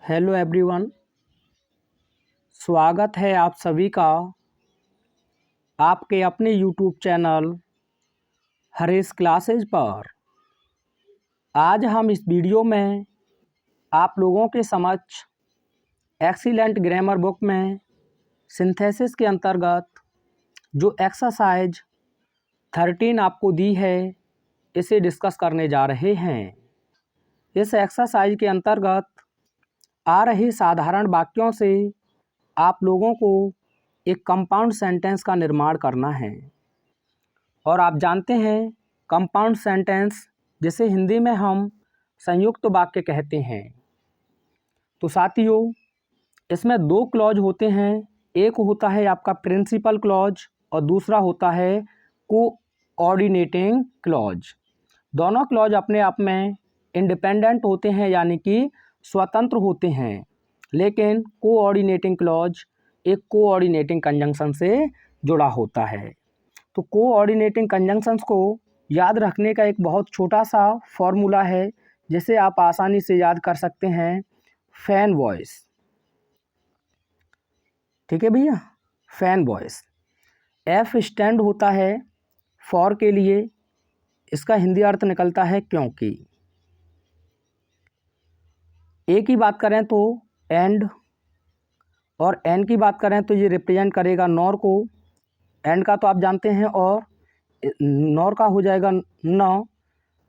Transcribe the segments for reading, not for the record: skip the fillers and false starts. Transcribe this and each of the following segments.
Hello everyone, स्वागत है आप सभी का आपके अपने यूट्यूब चैनल हरीश क्लासेज पर। आज हम इस वीडियो में आप लोगों के समक्ष एक्सीलेंट ग्रामर बुक में सिंथेसिस के अंतर्गत जो एक्सरसाइज 13 आपको दी है इसे डिस्कस करने जा रहे हैं। इस एक्सरसाइज के अंतर्गत आ रही साधारण वाक्यों से आप लोगों को एक कंपाउंड सेंटेंस का निर्माण करना है। और आप जानते हैं कंपाउंड सेंटेंस जिसे हिंदी में हम संयुक्त वाक्य कहते हैं। तो साथियों, इसमें दो क्लॉज होते हैं। एक होता है आपका प्रिंसिपल क्लॉज और दूसरा होता है कोऑर्डिनेटिंग क्लॉज। दोनों क्लॉज अपने आप में इंडिपेंडेंट होते हैं, यानी कि स्वतंत्र होते हैं, लेकिन कोऑर्डिनेटिंग क्लॉज एक कोऑर्डिनेटिंग कंजंक्शन से जुड़ा होता है। तो कोऑर्डिनेटिंग कंजंक्शंस को याद रखने का एक बहुत छोटा सा फॉर्मूला है जिसे आप आसानी से याद कर सकते हैं, फैन वॉइस। ठीक है भैया, फैन वॉइस। एफ स्टैंड होता है फॉर के लिए, इसका हिंदी अर्थ निकलता है क्योंकि। ए की बात करें तो एंड, और एन की बात करें तो ये रिप्रेजेंट करेगा नॉर को। एंड का तो आप जानते हैं, और नॉर का हो जाएगा न।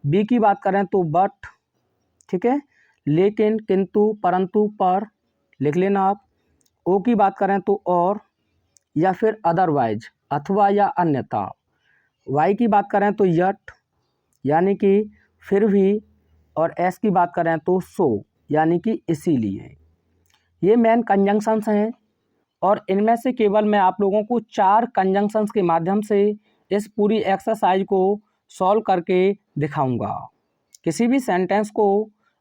बी की बात करें तो बट, ठीक है, लेकिन, किंतु, परंतु, पर लिख लेना आप। ओ की बात करें तो और, या फिर अदरवाइज, अथवा या अन्यथा। वाई की बात करें तो यट, यानी कि फिर भी। और एस की बात करें तो सो, यानी कि इसीलिए। ये मेन कंजंक्शंस हैं, और इनमें से केवल मैं आप लोगों को 4 कंजंक्शंस के माध्यम से इस पूरी एक्सरसाइज को सॉल्व करके दिखाऊंगा। किसी भी सेंटेंस को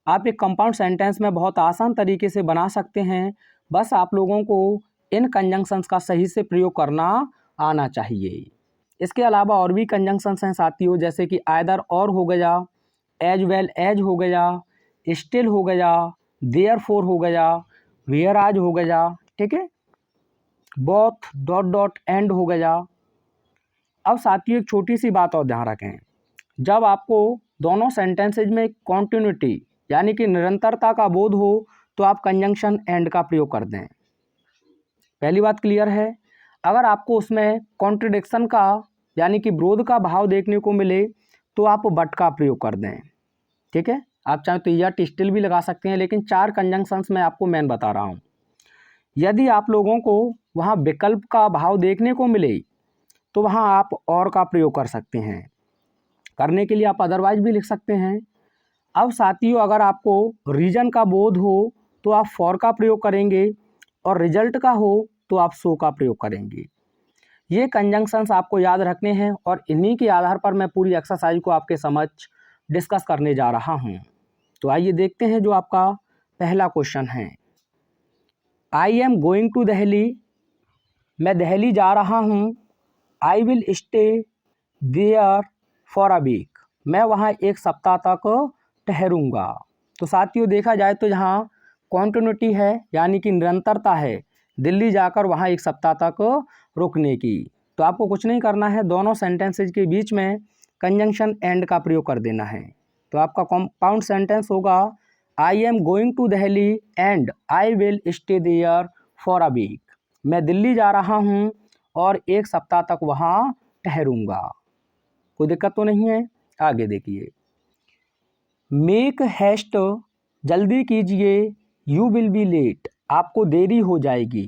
आप एक कंपाउंड सेंटेंस में बहुत आसान तरीके से बना सकते हैं। बस आप लोगों को इन कंजंक्शंस का सही से प्रयोग करना आना चाहिए। इसके अलावा और भी कंजंक्शंस हैं साथियों, जैसे कि आइदर और हो गया, एज वेल एज हो गया, स्टिल हो गया, देयरफॉर हो गया, वेयर आज हो गया, ठीक है, बोथ डॉट डॉट एंड हो गया। अब साथियों एक छोटी सी बात और ध्यान रखें, जब आपको दोनों सेंटेंसेज में कॉन्टिन्यूटी यानी कि निरंतरता का बोध हो तो आप कंजंक्शन एंड का प्रयोग कर दें। पहली बात क्लियर है। अगर आपको उसमें कॉन्ट्रडिक्शन का यानी कि विरोध का भाव देखने को मिले तो आप बट का प्रयोग कर दें। ठीक है, आप चाहे तो या स्टिल भी लगा सकते हैं, लेकिन 4 कंजंक्शंस मैं आपको मेन बता रहा हूँ। यदि आप लोगों को वहाँ विकल्प का भाव देखने को मिले तो वहाँ आप और का प्रयोग कर सकते हैं। करने के लिए आप अदरवाइज भी लिख सकते हैं। अब साथियों, अगर आपको रीजन का बोध हो तो आप फॉर का प्रयोग करेंगे, और रिजल्ट का हो तो आप सो का प्रयोग करेंगे। ये कंजंक्शंस आपको याद रखने हैं, और इन्हीं के आधार पर मैं पूरी एक्सरसाइज को आपके समक्ष डिस्कस करने जा रहा हूँ। तो आइए देखते हैं जो आपका पहला क्वेश्चन है। I am going to Delhi, मैं दिल्ली जा रहा हूँ। I will stay there for a week, मैं वहाँ एक सप्ताह तक ठहरूंगा। तो साथियों देखा जाए तो यहाँ कॉन्टिन्यूटी है, यानी कि निरंतरता है, दिल्ली जाकर वहाँ एक सप्ताह तक रुकने की। तो आपको कुछ नहीं करना है, दोनों सेंटेंसेज के बीच में कंजंक्शन एंड का प्रयोग कर देना है। तो आपका कंपाउंड सेंटेंस होगा I am going to Delhi and I will stay there for a week, मैं दिल्ली जा रहा हूँ और एक सप्ताह तक वहाँ ठहरूंगा। कोई दिक्कत तो नहीं है। आगे देखिए, मेक हैस्ट, जल्दी कीजिए, यू विल बी लेट, आपको देरी हो जाएगी।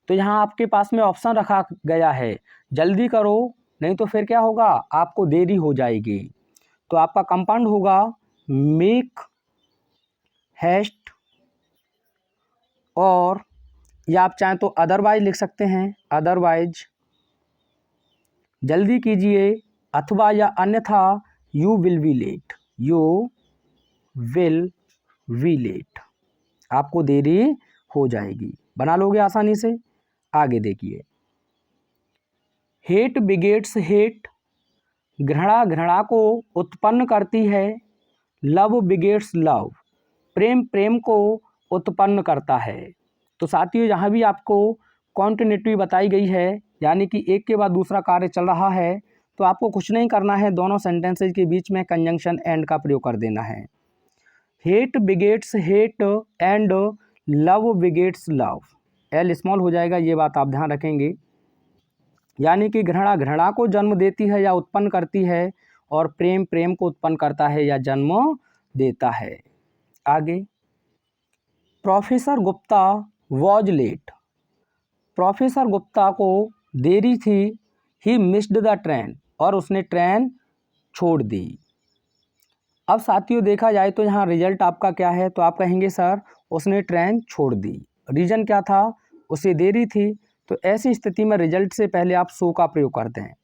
तो यहाँ आपके पास में ऑप्शन रखा गया है, जल्दी करो नहीं तो फिर क्या होगा, आपको देरी हो जाएगी। तो आपका कंपाउंड होगा मेक हैस्ट, और या आप चाहें तो अदरवाइज लिख सकते हैं, अदरवाइज जल्दी कीजिए, अथवा या अन्यथा you will be late, you will be late, आपको देरी हो जाएगी। बना लोगे आसानी से। आगे देखिए, हेट बिगेट्स हेट, घृणा घृणा को उत्पन्न करती है। लव बिगेट्स लव, प्रेम प्रेम को उत्पन्न करता है। तो साथियों यहाँ भी आपको कॉन्टिन्यूटी बताई गई है, यानी कि एक के बाद दूसरा कार्य चल रहा है, तो आपको कुछ नहीं करना है, दोनों सेंटेंसेज के बीच में कंजंक्शन एंड का प्रयोग कर देना है। Hate begets hate and love begets love, L small हो जाएगा, ये बात आप ध्यान रखेंगे। यानी कि घृणा घृणा को जन्म देती है या उत्पन्न करती है, और प्रेम प्रेम को उत्पन्न करता है या जन्म देता है। आगे, professor Gupta was late, professor Gupta को देरी थी, ही मिस्ड द ट्रेन, और उसने ट्रेन छोड़ दी। अब साथियों देखा जाए तो यहाँ रिजल्ट आपका क्या है, तो आप कहेंगे सर उसने ट्रेन छोड़ दी, रीजन क्या था, उसे देरी थी। तो ऐसी स्थिति में रिजल्ट से पहले आप सो का प्रयोग करते हैं।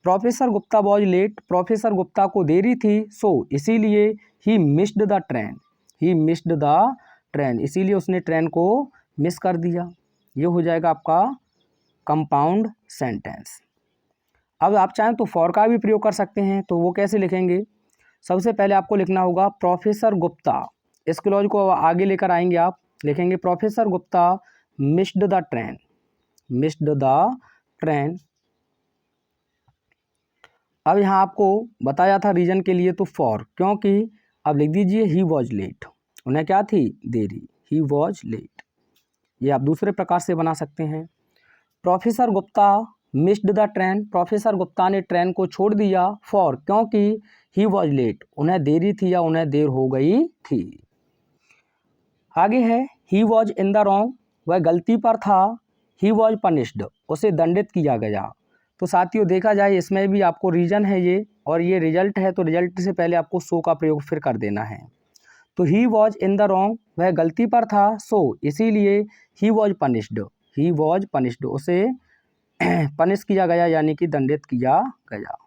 Professor Gupta was late, professor Gupta को देरी थी, सो इसीलिए he missed the train, he missed the train, इसीलिए उसने ट्रेन को मिस कर दिया। ये हो जाएगा आपका कंपाउंड सेंटेंस। अब आप चाहें तो फॉर का भी प्रयोग कर सकते हैं, तो वो कैसे लिखेंगे, सबसे पहले आपको लिखना होगा प्रोफेसर गुप्ता, इस क्लॉज को आगे लेकर आएंगे, आप लिखेंगे professor Gupta missed the train, missed the train. अब यहाँ आपको बताया था रीजन के लिए, तो फॉर, क्योंकि अब लिख दीजिए ही वॉज लेट, उन्हें क्या थी, देरी, ही वॉज लेट। ये आप दूसरे प्रकार से बना सकते हैं। Professor Gupta missed the train, professor Gupta ने ट्रेन को छोड़ दिया, फॉर, क्योंकि ही वॉज लेट, उन्हें देरी थी या उन्हें देर हो गई थी। आगे है he was in the wrong, वह गलती पर था, ही वॉज पनिश्ड, उसे दंडित किया गया। तो साथियों देखा जाए इसमें भी आपको रीजन है ये, और ये रिजल्ट है, तो रिजल्ट से पहले आपको सो का प्रयोग फिर कर देना है। तो he was in the wrong, वह गलती पर था, सो इसीलिए he was punished, he was punished, उसे पनिश किया गया, यानी कि दंडित किया गया।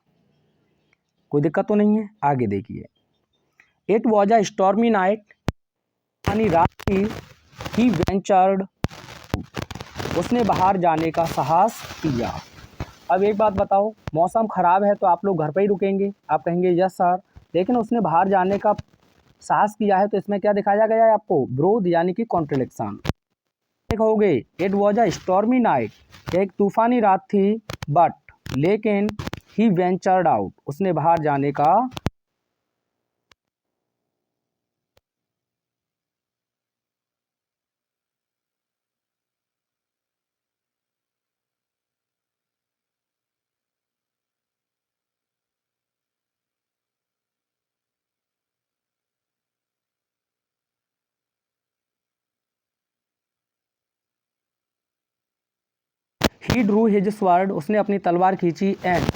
कोई दिक्कत तो नहीं है। आगे देखिए, it was a stormy night, यानी रात थी, ही वेंचर्ड, उसने बाहर जाने का साहस किया। अब एक बात बताओ, मौसम खराब है तो आप लोग घर पे ही रुकेंगे, आप कहेंगे यस सर, लेकिन उसने बाहर जाने का साहस किया है, तो इसमें क्या दिखाया गया है आपको, विरोध, यानी कि कॉन्ट्रडिक्शन। कहोगे it was a stormy night, एक तूफानी रात थी, बट लेकिन ही वेंचर्ड आउट, उसने बाहर जाने का। ही ड्रू हिज स्वॉर्ड, उसने अपनी तलवार खींची, एंड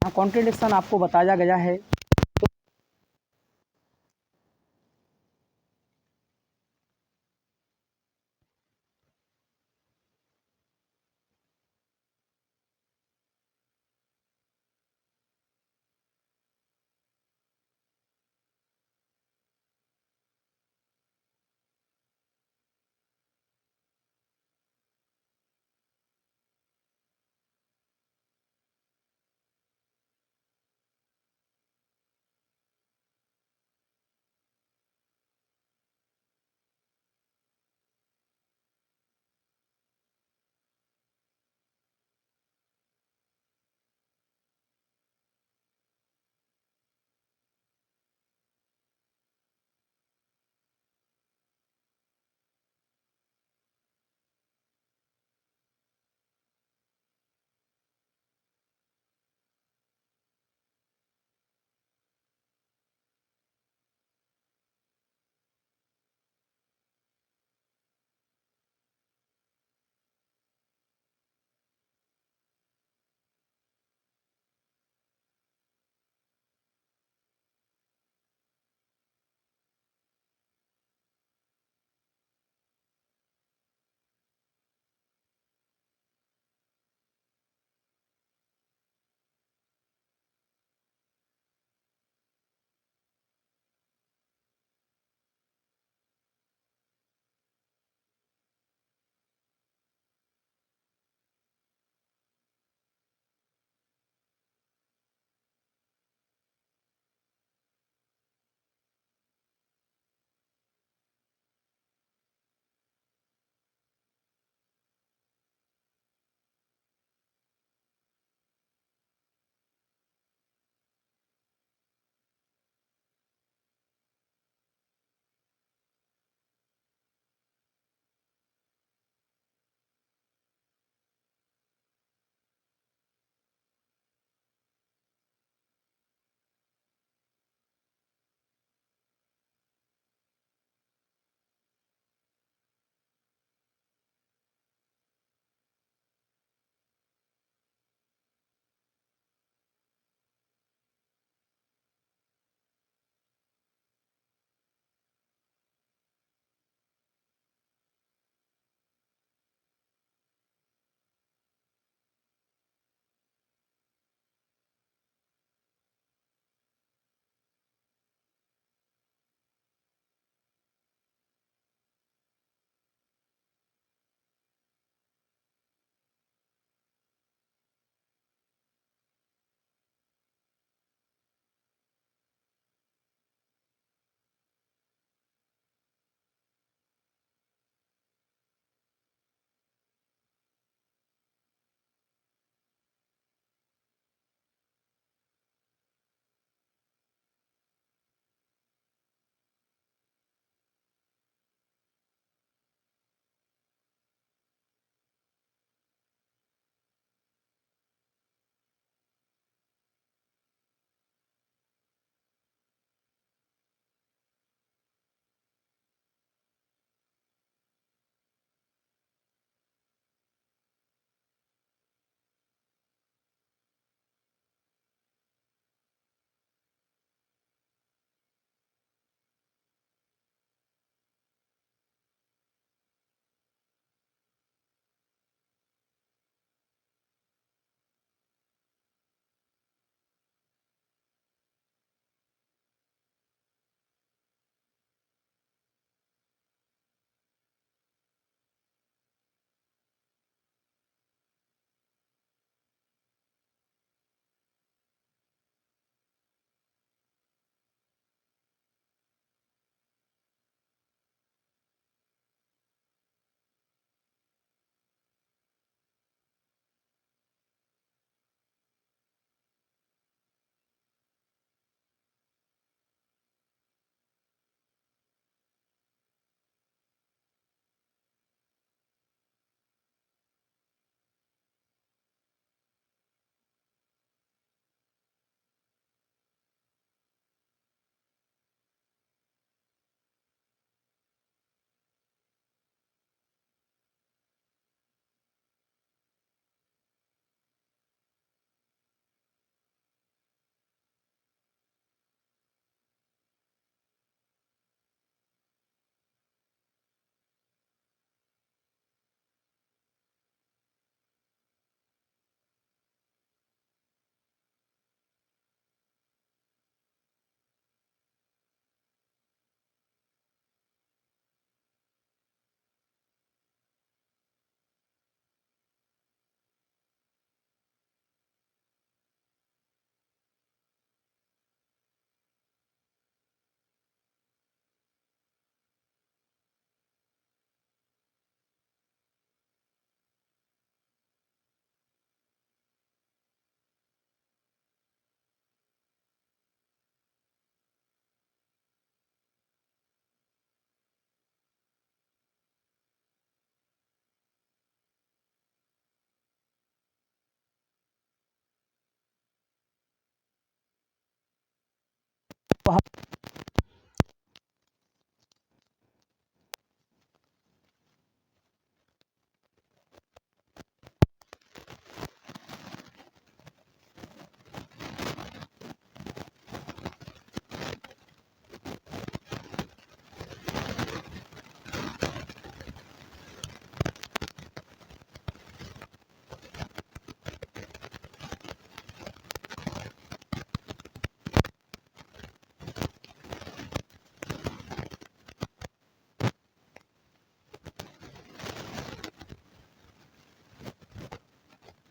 कॉन्ट्रडिक्शन आपको बताया गया है।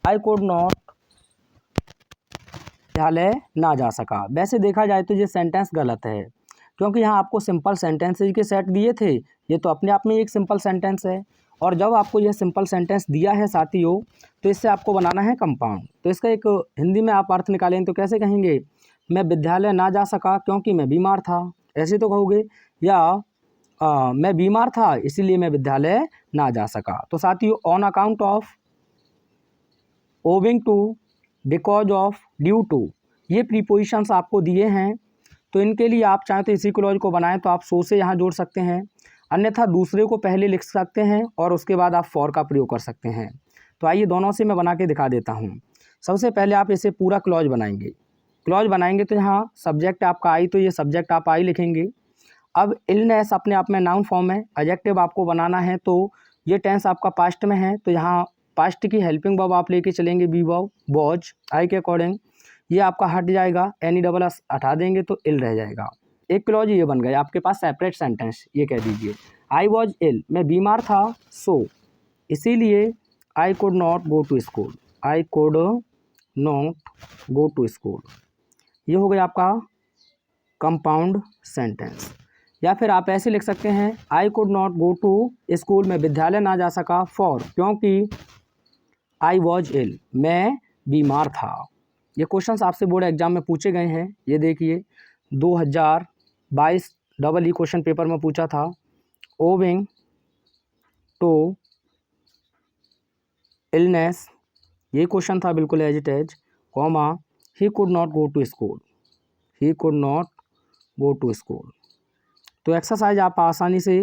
आई कुड नॉट विद्यालय ना जा सका। वैसे देखा जाए तो ये सेंटेंस गलत है, क्योंकि यहाँ आपको सिंपल सेंटेंसेज के सेट दिए थे। ये तो अपने आप में एक सिंपल सेंटेंस है, और जब आपको यह सिंपल सेंटेंस दिया है साथियों, तो इससे आपको बनाना है कंपाउंड। तो इसका एक हिंदी में आप अर्थ निकालें तो कैसे कहेंगे, मैं विद्यालय ना जा सका क्योंकि मैं बीमार था, ऐसे तो कहोगे, या मैं बीमार था इसीलिए मैं विद्यालय ना जा सका। तो साथियों, on account of, owing to, because of, due to, ये प्रीपोजिशंस आपको दिए हैं। तो इनके लिए आप चाहें तो इसी क्लॉज को बनाएं तो आप सो से यहाँ जोड़ सकते हैं, अन्यथा दूसरे को पहले लिख सकते हैं और उसके बाद आप फॉर का प्रयोग कर सकते हैं। तो आइए दोनों से मैं बना के दिखा देता हूँ। सबसे पहले आप इसे पूरा क्लॉज बनाएंगे। क्लॉज बनाएंगे तो यहाँ सब्जेक्ट आपका आई, तो ये सब्जेक्ट आप आई लिखेंगे। अब इलनेस अपने आप में नाउन फॉर्म है, एडजेक्टिव आपको बनाना है, तो ये टेंस आपका पास्ट में है, तो यहाँ पास्ट की हेल्पिंग वर्ब आप लेके चलेंगे, बी वर्ब, वॉज, आई के अकॉर्डिंग। ये आपका हट जाएगा, एनी डबल एस हटा देंगे तो इल रह जाएगा। एक क्लॉज ये बन गया आपके पास सेपरेट सेंटेंस। ये कह दीजिए, आई वॉज इल, मैं बीमार था, सो इसीलिए I could not go to school, I could not go to school. ये हो गया आपका कंपाउंड सेंटेंस। या फिर आप ऐसे लिख सकते हैं, I could not go to school, मैं विद्यालय ना जा सका, फॉर, क्योंकि आई वॉज इल, मैं बीमार था। ये क्वेश्चंस आपसे बोर्ड एग्जाम में पूछे गए हैं। ये देखिए 2022 डबल ई क्वेश्चन पेपर में पूछा था, ओविंग टू इलनेस, ये क्वेश्चन था बिल्कुल as it is, comma, he could not go to school, he could not go to school. तो एक्सरसाइज आप आसानी से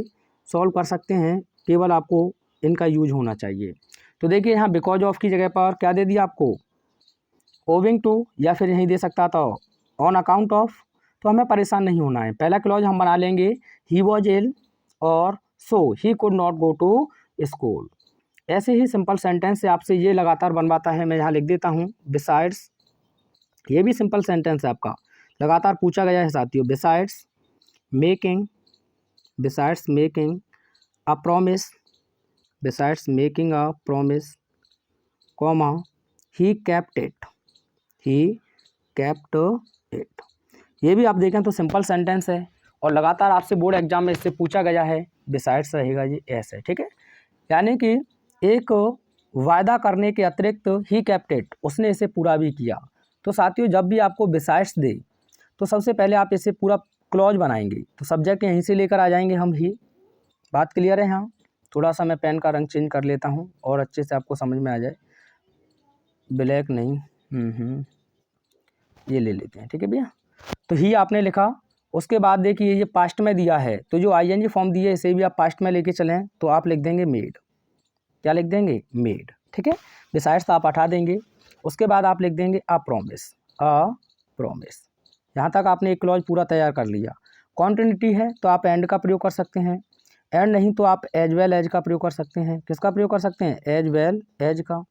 सॉल्व कर सकते हैं, केवल आपको इनका यूज होना चाहिए। तो देखिए यहाँ बिकॉज ऑफ की जगह पर क्या दे दिया आपको, ओविंग टू, या फिर यहीं दे सकता था ऑन अकाउंट ऑफ। तो हमें परेशान नहीं होना है, पहला क्लॉज हम बना लेंगे, ही वॉज इल और so he could not go to school. ऐसे ही सिंपल सेंटेंस से आपसे ये लगातार बनवाता है। मैं यहाँ लिख देता हूँ बिसाइड्स, ये भी सिंपल सेंटेंस है आपका, लगातार पूछा गया है साथियों। Besides making, besides making a promise, besides making a promise, comma, he kept it, he kept it. ये भी आप देखें तो सिंपल सेंटेंस है, और लगातार आपसे बोर्ड एग्जाम में इससे पूछा गया है। बिसाइड्स रहेगा ये ऐसे, ठीक है, यानी कि एक वायदा करने के अतिरिक्त ही केप्ट इट, उसने इसे पूरा भी किया। तो साथियों, जब भी आपको बिसाइड्स दे तो सबसे पहले आप इसे पूरा क्लॉज बनाएंगे, तो सब्जेक्ट यहीं से लेकर आ जाएंगे हम ही। बात क्लियर है? यहाँ थोड़ा सा मैं पेन का रंग चेंज कर लेता हूँ और अच्छे से आपको समझ में आ जाए। ब्लैक नहीं, ये ले लेते हैं, ठीक है भैया। तो ही आपने लिखा, उसके बाद देखिए ये पास्ट में दिया है, तो जो आईएनजी फॉर्म दिए इसे भी आप पास्ट में लेके चलें, तो आप लिख देंगे मेड। क्या लिख देंगे? मेड, ठीक है। बिसाइड्स आप हटा देंगे, उसके बाद आप लिख देंगे अ प्रॉमिस, अ प्रॉमिस। यहाँ तक आपने एक क्लॉज पूरा तैयार कर लिया। कॉन्टिन्यूटी है तो आप एंड का प्रयोग कर सकते हैं, एंड नहीं तो आप एज वेल एज का प्रयोग कर सकते हैं। किसका प्रयोग कर सकते हैं? एज वेल एज का।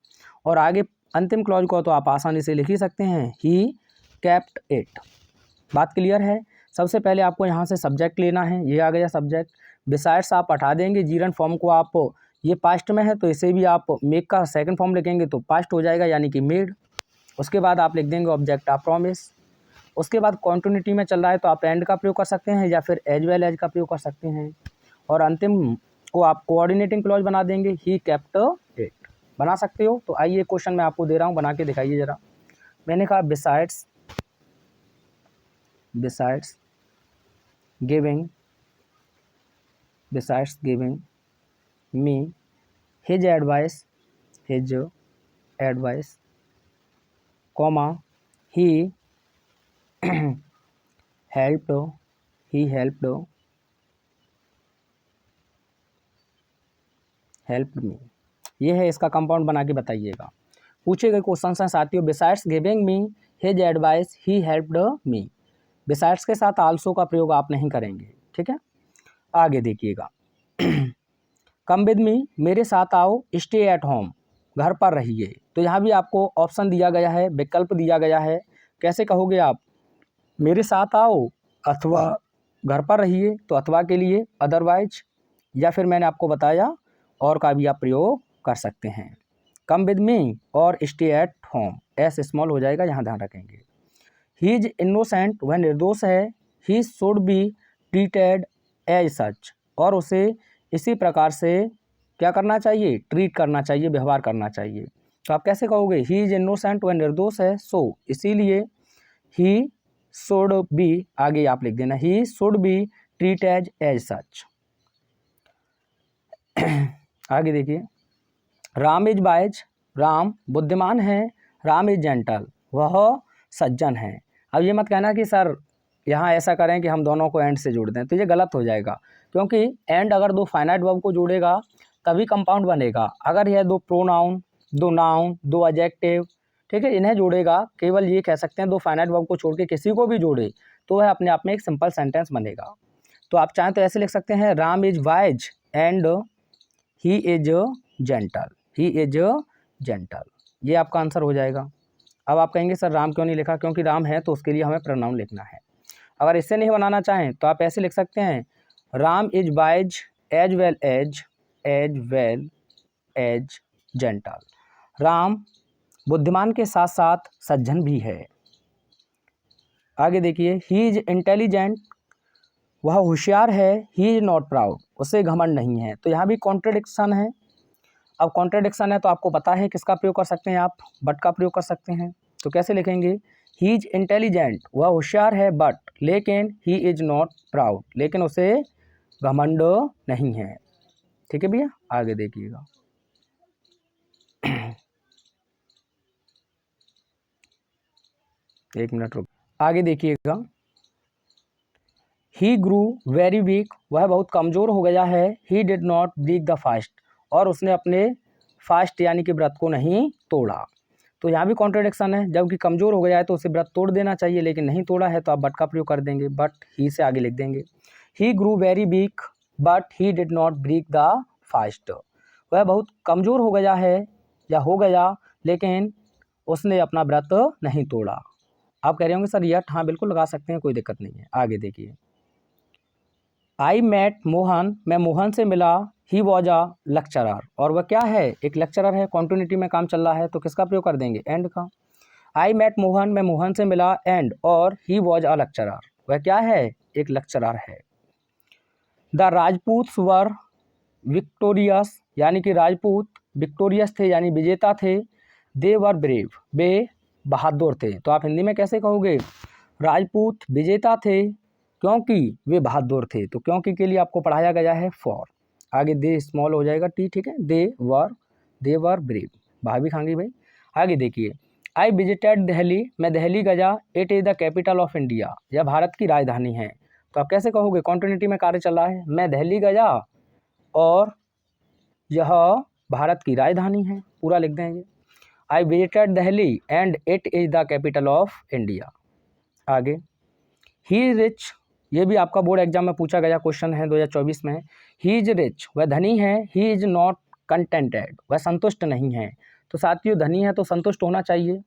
और आगे अंतिम क्लॉज को तो आप आसानी से लिख ही सकते हैं, ही केप्ट इट। बात क्लियर है? सबसे पहले आपको यहाँ से सब्जेक्ट लेना है, ये आ गया सब्जेक्ट। बिसाइड्स आप हटा देंगे, जीरन फॉर्म को आप, ये पास्ट में है तो इसे भी आप मेक का सेकंड फॉर्म लिखेंगे तो पास्ट हो जाएगा, यानी कि मेड। उसके बाद आप लिख देंगे ऑब्जेक्ट आ प्रॉमिस। उसके बाद कॉन्टिन्यूटी में चल रहा है तो आप एंड का प्रयोग कर सकते हैं या फिर एज वेल एज का प्रयोग कर सकते हैं। और अंतिम को आप कोऑर्डिनेटिंग क्लॉज बना देंगे, ही केप्ट इट। बना सकते हो? तो आइए क्वेश्चन मैं आपको दे रहा हूँ, बना के दिखाइए ज़रा। मैंने कहा besides, besides giving, besides giving me his advice, comma, he helped, he helped, helped me. ये है, इसका कंपाउंड बना के बताइएगा। पूछे गए क्वेश्चन हैं साथियों, besides giving me his advice he helped me. Besides के साथ आल्सो का प्रयोग आप नहीं करेंगे, ठीक है। आगे देखिएगा, कम विद मी, मेरे साथ आओ, स्टे एट होम, घर पर रहिए। तो यहाँ भी आपको ऑप्शन दिया गया है, विकल्प दिया गया है। कैसे कहोगे आप, मेरे साथ आओ अथवा घर पर रहिए, तो अथवा के लिए अदरवाइज, या फिर मैंने आपको बताया और का भी आप प्रयोग कर सकते हैं। कम विद मी और stay at home, S small हो जाएगा, यहाँ ध्यान रखेंगे। ही इज इनोसेंट, वह निर्दोष है। He should be treated as such, और उसे इसी प्रकार से क्या करना चाहिए, ट्रीट करना चाहिए, व्यवहार करना चाहिए। तो आप कैसे कहोगे, ही इज इनोसेंट, वह निर्दोष है, सो इसीलिए ही शुड बी, आगे आप लिख देना, he should be treated as such. आगे देखिए, राम इज वाइज, राम बुद्धिमान है। राम इज जेंटल, वह सज्जन है। अब ये मत कहना कि सर यहाँ ऐसा करें कि हम दोनों को एंड से जोड़ दें, तो ये गलत हो जाएगा, क्योंकि एंड अगर दो फाइनाइट वर्ब को जोड़ेगा तभी कंपाउंड बनेगा। अगर यह दो प्रोनाउन, दो नाउन, दो एडजेक्टिव, ठीक है, इन्हें जोड़ेगा, केवल ये कह सकते हैं दो फाइनाइट वर्ब को छोड़ के किसी को भी जोड़े, तो वह अपने आप में एक सिंपल सेंटेंस बनेगा। तो आप चाहें तो ऐसे लिख सकते हैं, Ram is wise and he is gentle, he is gentle. ये आपका आंसर हो जाएगा। अब आप कहेंगे सर राम क्यों नहीं लिखा, क्योंकि राम है तो उसके लिए हमें प्रोनाउन लिखना है। अगर इससे नहीं बनाना चाहें तो आप ऐसे लिख सकते हैं, Ram is wise as well as gentle. Ram बुद्धिमान के साथ साथ सज्जन भी है। आगे देखिए, ही इज इंटेलिजेंट, वह होशियार है। ही इज नॉट प्राउड, उसे घमंड नहीं है। तो यहाँ भी कॉन्ट्रडिक्शन है। अब कॉन्ट्रडिक्शन है तो आपको पता है किसका प्रयोग कर सकते हैं आप, बट का प्रयोग कर सकते हैं। तो कैसे लिखेंगे, ही इज इंटेलिजेंट, वह होशियार है, बट लेकिन ही इज नॉट प्राउड, लेकिन उसे घमंड नहीं है। ठीक है भैया, आगे देखिएगा। एक मिनट रुक, आगे देखिएगा। ही ग्रू वेरी वीक, वह बहुत कमज़ोर हो गया है। He did not break the fast, और उसने अपने फास्ट यानी कि व्रत को नहीं तोड़ा। तो यहाँ भी कॉन्ट्रडिक्शन है, जबकि कमज़ोर हो गया है तो उसे व्रत तोड़ देना चाहिए, लेकिन नहीं तोड़ा है तो आप बट का प्रयोग कर देंगे, बट ही से आगे लिख देंगे। He grew very weak but he did not break the fast, वह बहुत कमज़ोर हो गया है या हो गया, लेकिन उसने अपना व्रत नहीं तोड़ा। आप कह रहे होंगे सर यट, हाँ बिल्कुल लगा सकते हैं, कोई दिक्कत नहीं है। आगे देखिए, आई मेट मोहन, मैं मोहन से मिला। ही वॉज अ लेक्चरर, और वह क्या है, एक लेक्चरर है। कॉन्टिन्यूटी में काम चल रहा है तो किसका प्रयोग कर देंगे, एंड का। आई मेट मोहन, मैं मोहन से मिला, एंड और ही वॉज अ लेक्चरर, वह क्या है, एक लेक्चरर है। द राजपूत्स वर विक्टोरियस, यानी कि राजपूत विक्टोरियस थे यानी विजेता थे। दे वर ब्रेव, वे बहादुर थे। तो आप हिंदी में कैसे कहोगे, राजपूत विजेता थे क्योंकि वे बहादुर थे। तो क्योंकि के लिए आपको पढ़ाया गया है फॉर, आगे दे स्मॉल हो जाएगा टी, ठीक है। दे वर ब्रेव, भाभी खांगी भाई। आगे देखिए, आई विजिटेड दिल्ली, मैं दिल्ली गया। It is the capital of India, यह भारत की राजधानी है। तो आप कैसे कहोगे, कॉन्टिन्यूटी में कार्य चल रहा है, मैं दिल्ली गया और यह भारत की राजधानी है, पूरा लिख देंगे। I visited Delhi and it is the capital of India. आगे, ही इज रिच, ये भी आपका बोर्ड एग्जाम में पूछा गया क्वेश्चन है 2024 में। ही इज रिच, वह धनी है। ही इज नॉट कंटेंटेड, वह संतुष्ट नहीं है। तो साथियों धनी है तो संतुष्ट होना चाहिए,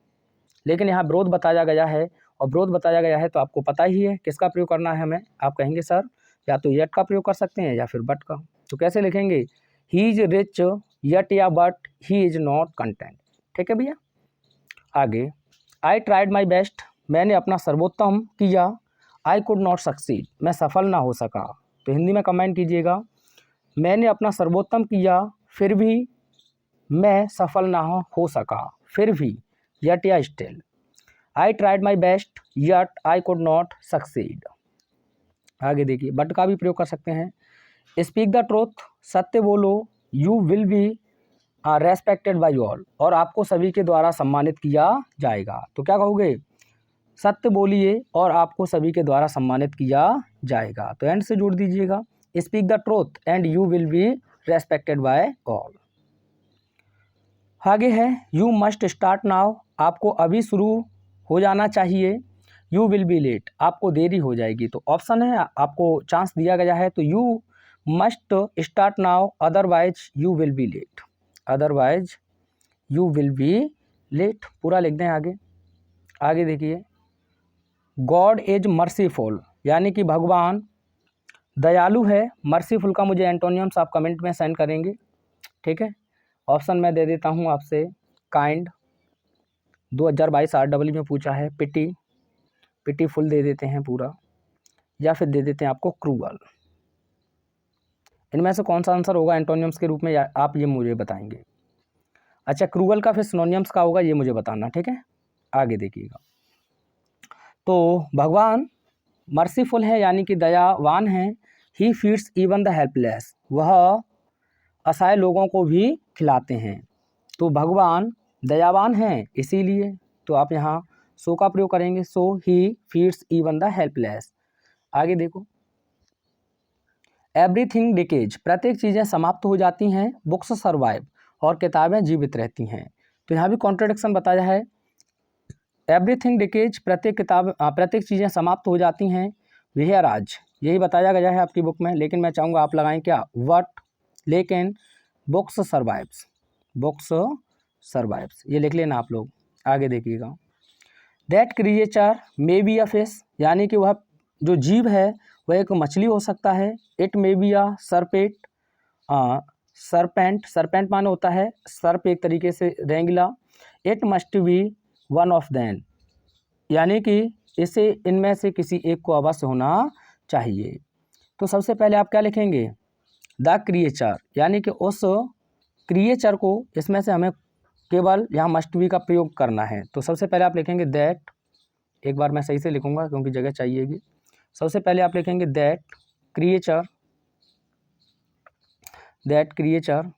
लेकिन यहाँ विरोध बताया गया है, और विरोध बताया गया है तो आपको पता ही है किसका प्रयोग करना है हमें। आप कहेंगे सर या तो यट का प्रयोग कर सकते हैं या फिर बट का। तो कैसे लिखेंगे, ही इज रिच यट या but he is not content. ठीक है भैया, आगे, आई ट्राइड माई बेस्ट, मैंने अपना सर्वोत्तम किया। आई कुड नॉट सक्सीड, मैं सफल ना हो सका। तो हिंदी में कमेंट कीजिएगा, मैंने अपना सर्वोत्तम किया फिर भी मैं सफल ना हो सका, फिर भी, यट या still. I tried my best yet I could not succeed. आगे देखिए, बट का भी प्रयोग कर सकते हैं। स्पीक द ट्रूथ, सत्य बोलो। You will be respected by all, और आपको सभी के द्वारा सम्मानित किया जाएगा। तो क्या कहोगे, सत्य बोलिए और आपको सभी के द्वारा सम्मानित किया जाएगा। तो एंड से जोड़ दीजिएगा। Speak the truth and you will be respected by all. आगे है यू मस्ट स्टार्ट नाउ, आपको अभी शुरू हो जाना चाहिए। यू विल बी लेट, आपको देरी हो जाएगी। तो ऑप्शन है, आपको चांस दिया गया है, तो you must start now otherwise you will be late, otherwise you will be late. पूरा लिख दें आगे। आगे देखिए, गॉड इज मर्सीफुल, यानी कि भगवान दयालु है। मर्सीफुल का मुझे एंटोनियम्स आप कमेंट में सेंड करेंगे, ठीक है। ऑप्शन मैं दे देता हूँ आपसे, काइंड 2022 REE में पूछा है, पिटीफुल दे देते हैं पूरा, या फिर दे देते हैं आपको क्रूअल। इनमें से कौन सा आंसर होगा एंटोनियम्स के रूप में, आप ये मुझे बताएंगे। अच्छा, क्रूअल का फिर सिनोनियम्स का होगा, ये मुझे बताना, ठीक है। आगे देखिएगा, तो भगवान मर्सीफुल है यानी कि दयावान है। ही फीड्स इवन द हेल्पलेस, वह असहाय लोगों को भी खिलाते हैं। तो भगवान दयावान हैं इसीलिए, तो आप यहाँ सो का प्रयोग करेंगे, सो ही फीड्स इवन द हेल्पलेस। आगे देखो, एवरीथिंग डिकेज, प्रत्येक चीज़ें समाप्त हो जाती हैं। बुक्स सर्वाइव, और किताबें जीवित रहती हैं। तो यहाँ भी कॉन्ट्रडिक्शन बताया है। एवरीथिंग डिकेज, प्रत्येक चीज़ें समाप्त हो जाती हैं। वेयर आज, यही बताया गया है आपकी बुक में, लेकिन मैं चाहूँगा आप लगाएं क्या, वट, लेकिन बुक्स सर्वाइव्स, बुक्स सर्वाइव्स, ये लिख लेना आप लोग। आगे देखिएगा, that creature may be a fish, यानी कि वह जो जीव है वह एक मछली हो सकता है। It may be a serpent माने होता है सर्प, एक तरीके से रेंगला। It must be one of them, यानी कि इसे इनमें से किसी एक को अवश्य होना चाहिए। तो सबसे पहले आप क्या लिखेंगे, द क्रिएचर, यानी कि उस क्रिएचर को, इसमें से हमें केवल यहाँ मस्ट बी का प्रयोग करना है। तो सबसे पहले आप लिखेंगे दैट, एक बार मैं सही से लिखूंगा क्योंकि जगह चाहिएगी। सबसे पहले आप लिखेंगे दैट क्रिएचर।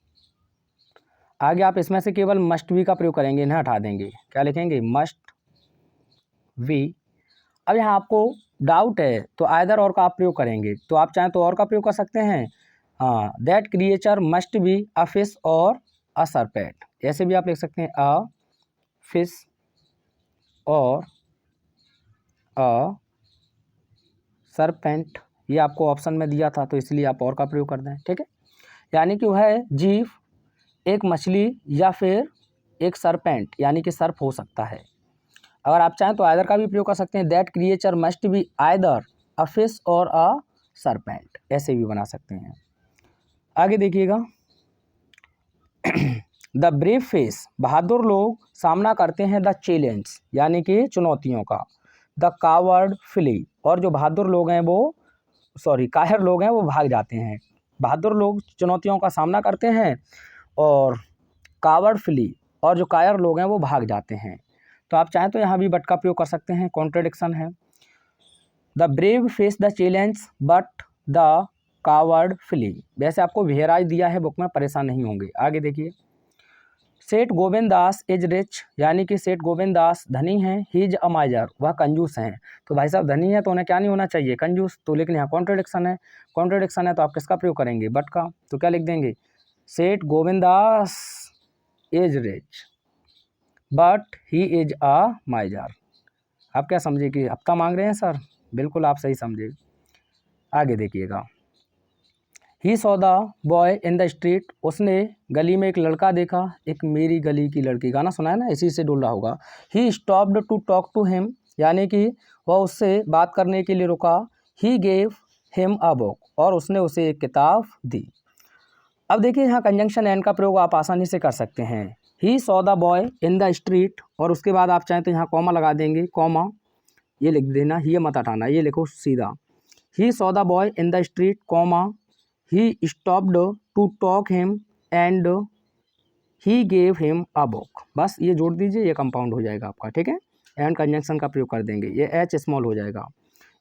आगे आप इसमें से केवल मस्ट बी का प्रयोग करेंगे, इन्हें हटा देंगे। क्या लिखेंगे, मस्ट बी। अब यहाँ आपको डाउट है तो आइदर और का आप प्रयोग करेंगे, तो आप चाहें तो और का प्रयोग कर सकते हैं। हाँ, that creature must be a fish और अ सरपेंट, ऐसे भी आप लिख सकते हैं, अ फिश और अ सरपेंट। ये आपको ऑप्शन में दिया था, तो इसलिए आप और का प्रयोग कर दें, ठीक है। यानी कि वह जीव एक मछली या फिर एक सरपेंट, यानी कि सर्प हो सकता है। अगर आप चाहें तो आइदर का भी प्रयोग कर सकते हैं, that creature must be either a fish और अ सरपेंट, ऐसे भी बना सकते हैं। आगे देखिएगा, द ब्रेव फेस, बहादुर लोग सामना करते हैं द चैलेंज, यानी कि चुनौतियों का। द कावर्ड फ्ली, और जो बहादुर लोग हैं वो कायर लोग हैं वो भाग जाते हैं। बहादुर लोग चुनौतियों का सामना करते हैं और कावर्ड फ्ली, और जो कायर लोग हैं वो भाग जाते हैं। तो आप चाहें तो यहाँ भी बट का प्रयोग कर सकते हैं, कॉन्ट्रडिक्शन है। The brave face the challenge but the coward flee, वैसे आपको वेराइज दिया है बुक में, परेशान नहीं होंगे। आगे देखिए, सेठ गोविंद दास इज रिच, यानी कि सेठ गोविंद दास धनी हैं। ही इज अ माइजर, वह कंजूस हैं। तो भाई साहब धनी है तो उन्हें क्या नहीं होना चाहिए, कंजूस। तो लेकिन यहाँ कॉन्ट्रडिक्शन है, तो आप किसका प्रयोग करेंगे, बट का। तो क्या लिख देंगे, Seth Govind Das is rich but he is a miser. आप क्या समझे कि हफ्ता मांग रहे हैं सर, बिल्कुल आप सही समझे। आगे देखिएगा, ही saw the boy in the street, उसने गली में एक लड़का देखा। एक मेरी गली की लड़की, गाना सुना है ना, इसी से डोल रहा होगा। He stopped to talk to him, यानी कि वह उससे बात करने के लिए रुका। He gave him a book, और उसने उसे एक किताब दी। अब देखिए यहाँ कंजंक्शन एंड का प्रयोग आप आसानी से कर सकते हैं। ही saw the boy in the street, और उसके बाद आप चाहें तो यहाँ कॉमा लगा देंगे, कॉमा ये लिख देना, ही मत हटाना, ये लिखो सीधा। He saw the boy in the street, comma he stopped to talk him and he gave him a book. बस ये जोड़ दीजिए, ये कंपाउंड हो जाएगा आपका, ठीक है। एंड कंजंक्शन का प्रयोग कर देंगे, ये एच स्मॉल हो जाएगा।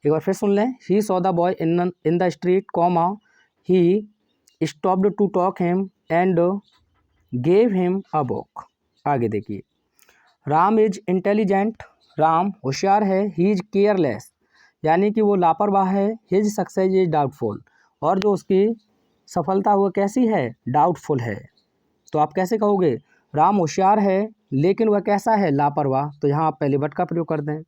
एक बार फिर सुन लें, he saw the boy in the street, comma he stopped to talk him and gave him a book. आगे देखिए, राम इज इंटेलिजेंट, राम होशियार है, ही इज केयरलेस यानी कि वो लापरवाह है, हिज सक्सेस इज डाउटफुल और जो उसकी सफलता वो कैसी है, डाउटफुल है। तो आप कैसे कहोगे, राम होशियार है लेकिन वह कैसा है, लापरवाह। तो यहाँ आप पहले बट का प्रयोग कर दें।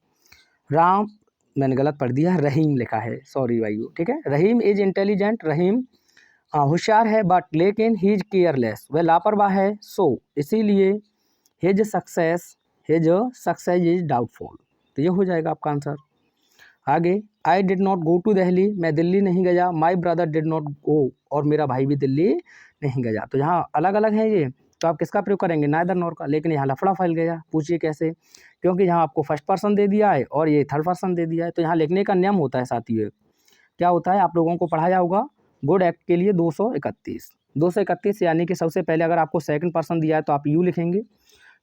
राम, मैंने गलत पढ़ दिया, रहीम लिखा है, सॉरी भाइयों, ठीक है। रहीम इज इंटेलिजेंट, रहीम होशियार है बट लेकिन ही इज केयरलेस, वह लापरवाह है, सो इसीलिए हिज सक्सेस इज डाउटफुल। तो ये हो जाएगा आपका आंसर। आगे, I did not go to Delhi, मैं दिल्ली नहीं गया, my brother did not go और मेरा भाई भी दिल्ली नहीं गया। तो यहाँ अलग अलग है ये, तो आप किसका प्रयोग करेंगे, नाइदर नॉर का। लेकिन यहाँ लफड़ा फैल गया, पूछिए कैसे, क्योंकि यहाँ आपको फर्स्ट पर्सन दे दिया है और ये थर्ड पर्सन दे दिया है। तो यहाँ लिखने का नियम होता है साथियों, क्या होता है, आप लोगों को पढ़ाया होगा गुड एक्ट के लिए 231 यानी कि सबसे पहले अगर आपको सेकंड पर्सन दिया है तो आप यू लिखेंगे,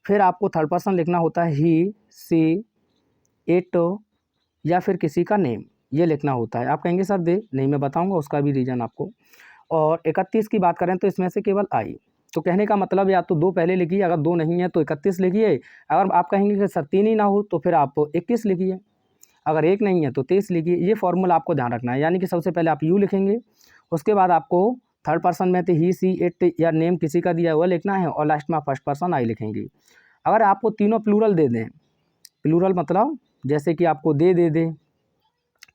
फिर आपको थर्ड पर्सन लिखना होता है ही, सी, इट या फिर किसी का नेम, ये लिखना होता है। आप कहेंगे सर दे, नहीं मैं बताऊंगा उसका भी रीज़न आपको। और 31 की बात करें तो इसमें से केवल आई। तो कहने का मतलब या तो 2 पहले लिखिए, अगर 2 नहीं है तो 31 लिखिए, अगर आप कहेंगे कि सर 3 ही ना हो तो फिर आप 21 लिखिए, अगर 1 नहीं है तो 23 लिखिए। ये फॉर्मूला आपको ध्यान रखना है, यानी कि सबसे पहले आप यू लिखेंगे, उसके बाद आपको थर्ड पर्सन में तो ही, सी, इट या नेम किसी का दिया हुआ लिखना है और लास्ट में आप फर्स्ट पर्सन आई लिखेंगे। अगर आपको तीनों प्लूरल दे दें, प्लूरल मतलब जैसे कि आपको दे,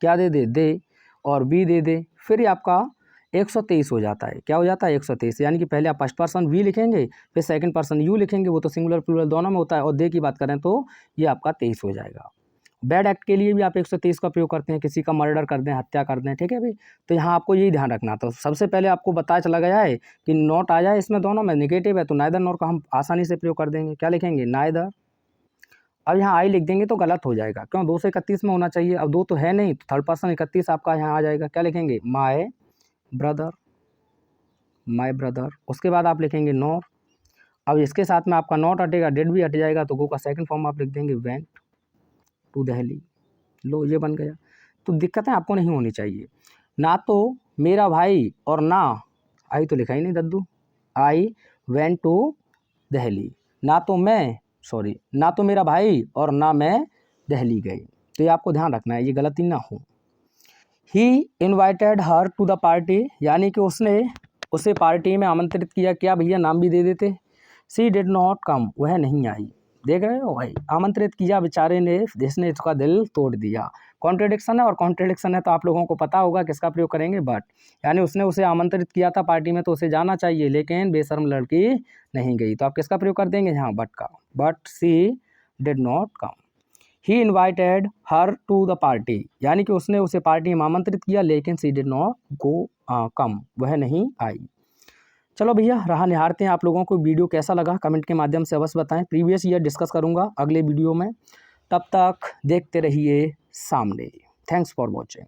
क्या दे और बी दे, फिर ये आपका 123 हो जाता है। क्या हो जाता है, 123, यानी कि पहले आप फर्स्ट पर्सन वी लिखेंगे, फिर सेकंड पर्सन यू लिखेंगे, वो तो सिंगुलर प्लूरल दोनों में होता है, और दे की बात करें तो ये आपका 23 हो जाएगा। बैड एक्ट के लिए भी आप 123 का प्रयोग करते हैं, किसी का मर्डर कर दें, हत्या कर दें, ठीक है भाई। तो यहाँ आपको यही ध्यान रखना। तो सबसे पहले आपको बताया चला गया है कि नॉट आ जाए इसमें दोनों में, निगेटिव है तो नाइदर नॉर का हम आसानी से प्रयोग कर देंगे। क्या लिखेंगे, नाइदर। अब यहाँ आई लिख देंगे तो गलत हो जाएगा, क्यों, 2 से 31 में होना चाहिए, अब 2 तो है नहीं, तो थर्ड पर्सन 31 आपका यहाँ आ जाएगा। क्या लिखेंगे, माई ब्रदर। उसके बाद आप लिखेंगे नॉर। अब इसके साथ में आपका नॉट हटेगा, डेड भी हट जाएगा, तो गो का सेकंड फॉर्म आप लिख देंगे वेंट टू दिल्ली। लो, ये बन गया। तो दिक्कतें आपको नहीं होनी चाहिए। ना तो मेरा भाई और ना, आई तो लिखा ही नहीं दद्दू, आई वेंट टू दिल्ली, ना तो मेरा भाई और ना मैं दिल्ली गई। तो ये आपको ध्यान रखना है, ये गलती ना हो। He invited her to the party, यानी कि उसने उसे पार्टी में आमंत्रित किया, क्या भैया नाम भी दे देते। सी डिड नॉट कम, वह नहीं आई। देख रहे हो भाई, आमंत्रित किया बेचारे ने, जिसने इसका दिल तोड़ दिया। कॉन्ट्रडिक्शन है, और कॉन्ट्रडिक्शन है तो आप लोगों को पता होगा किसका प्रयोग करेंगे, बट। यानी उसने उसे आमंत्रित किया था पार्टी में तो उसे जाना चाहिए, लेकिन बेशर्म लड़की नहीं गई। तो आप किसका प्रयोग कर देंगे यहाँ, बट का। But she did not come. He invited her to the party, यानी कि उसने उसे पार्टी में आमंत्रित किया, लेकिन सी डिड नॉट गो कम, वह नहीं आई। चलो भैया, रहा निहारते हैं आप लोगों को वीडियो कैसा लगा, कमेंट के माध्यम से अवश्य बताएं। प्रीवियस ईयर डिस्कस करूंगा अगले वीडियो में, तब तक देखते रहिए सामने। Thanks for watching.